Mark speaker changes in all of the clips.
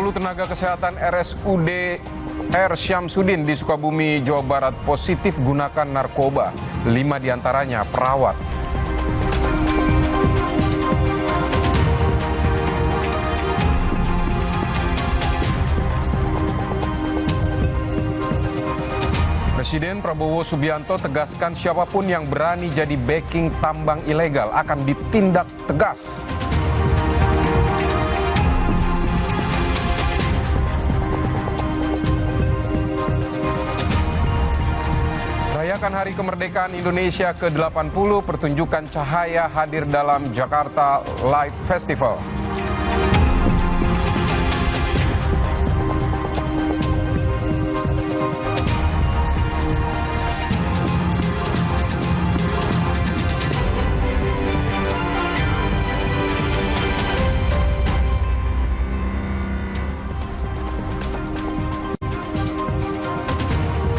Speaker 1: 10 tenaga kesehatan RSUD R. Syamsuddin di Sukabumi, Jawa Barat positif gunakan narkoba. 5 diantaranya perawat. Presiden Prabowo Subianto tegaskan siapapun yang berani jadi backing tambang ilegal akan ditindak tegas. Rayakan Hari Kemerdekaan Indonesia ke-80, pertunjukan cahaya hadir dalam Jakarta Light Festival.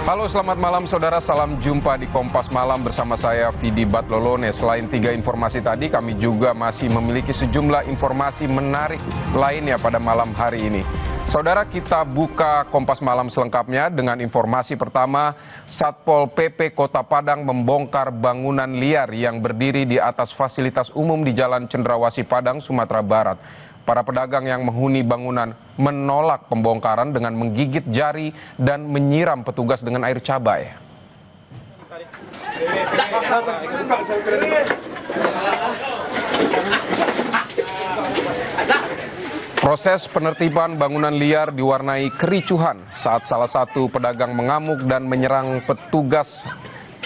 Speaker 1: Halo, selamat malam saudara, salam jumpa di Kompas Malam bersama saya Vidi Batlolone. Selain 3 informasi tadi, kami juga masih memiliki sejumlah informasi menarik lainnya pada malam hari ini. Saudara, kita buka Kompas Malam selengkapnya dengan informasi pertama. Satpol PP Kota Padang membongkar bangunan liar yang berdiri di atas fasilitas umum di Jalan Cendrawasih Padang, Sumatera Barat. Para pedagang yang menghuni bangunan menolak pembongkaran dengan menggigit jari dan menyiram petugas dengan air cabai. Proses penertiban bangunan liar diwarnai kericuhan saat salah satu pedagang mengamuk dan menyerang petugas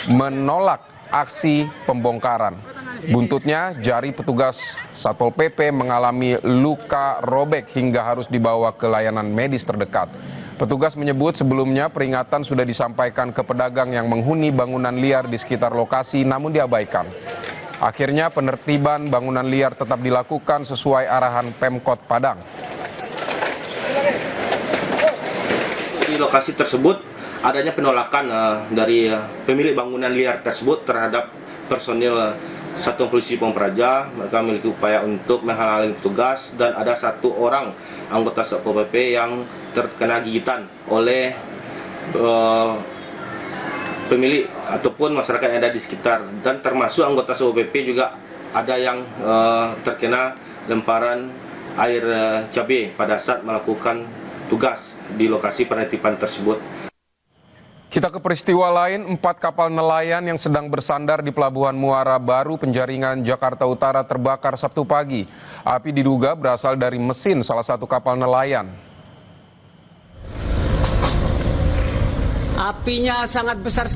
Speaker 1: menolak aksi pembongkaran. Buntutnya, jari petugas Satpol PP mengalami luka robek hingga harus dibawa ke layanan medis terdekat. Petugas menyebut sebelumnya peringatan sudah disampaikan ke pedagang yang menghuni bangunan liar di sekitar lokasi namun diabaikan. Akhirnya penertiban bangunan liar tetap dilakukan sesuai arahan Pemkot Padang.
Speaker 2: Di lokasi tersebut adanya penolakan dari pemilik bangunan liar tersebut terhadap personil Satuan Polisi Pamung Praja. Mereka memiliki upaya untuk menghalangi petugas dan ada 1 orang anggota Satpol PP yang terkena gigitan oleh pemilik ataupun masyarakat yang ada di sekitar, dan termasuk anggota Satpol PP juga ada yang terkena lemparan air cabai pada saat melakukan tugas di lokasi penertiban tersebut.
Speaker 1: Kita ke peristiwa lain, 4 kapal nelayan yang sedang bersandar di Pelabuhan Muara Baru, Penjaringan, Jakarta Utara terbakar Sabtu pagi. Api diduga berasal dari mesin salah satu kapal nelayan.
Speaker 3: Apinya sangat besar.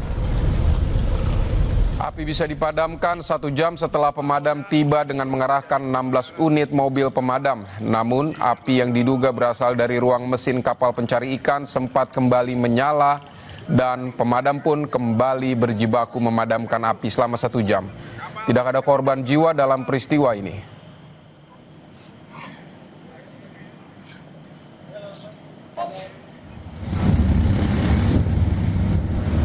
Speaker 1: Api bisa dipadamkan 1 jam setelah pemadam tiba dengan mengerahkan 16 unit mobil pemadam. Namun, api yang diduga berasal dari ruang mesin kapal pencari ikan sempat kembali menyala dan pemadam pun kembali berjibaku memadamkan api selama 1 jam. Tidak ada korban jiwa dalam peristiwa ini.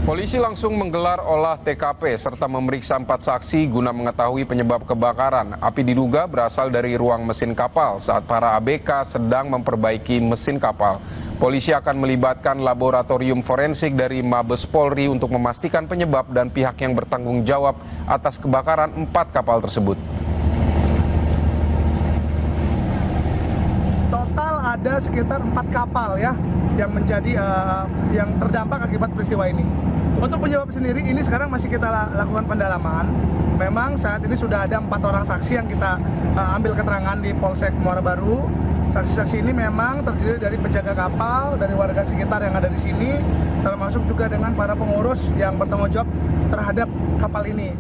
Speaker 1: Polisi langsung menggelar olah TKP serta memeriksa 4 saksi guna mengetahui penyebab kebakaran. Api diduga berasal dari ruang mesin kapal saat para ABK sedang memperbaiki mesin kapal. Polisi akan melibatkan laboratorium forensik dari Mabes Polri untuk memastikan penyebab dan pihak yang bertanggung jawab atas kebakaran 4 kapal tersebut.
Speaker 4: Total ada sekitar 4 kapal ya yang menjadi yang terdampak akibat peristiwa ini. Untuk penyebab sendiri ini sekarang masih kita lakukan pendalaman. Memang saat ini sudah ada 4 orang saksi yang kita ambil keterangan di Polsek Muara Baru. Saksi-saksi ini memang terdiri dari penjaga kapal, dari warga sekitar yang ada di sini, termasuk juga dengan para pengurus yang bertanggung jawab terhadap kapal ini.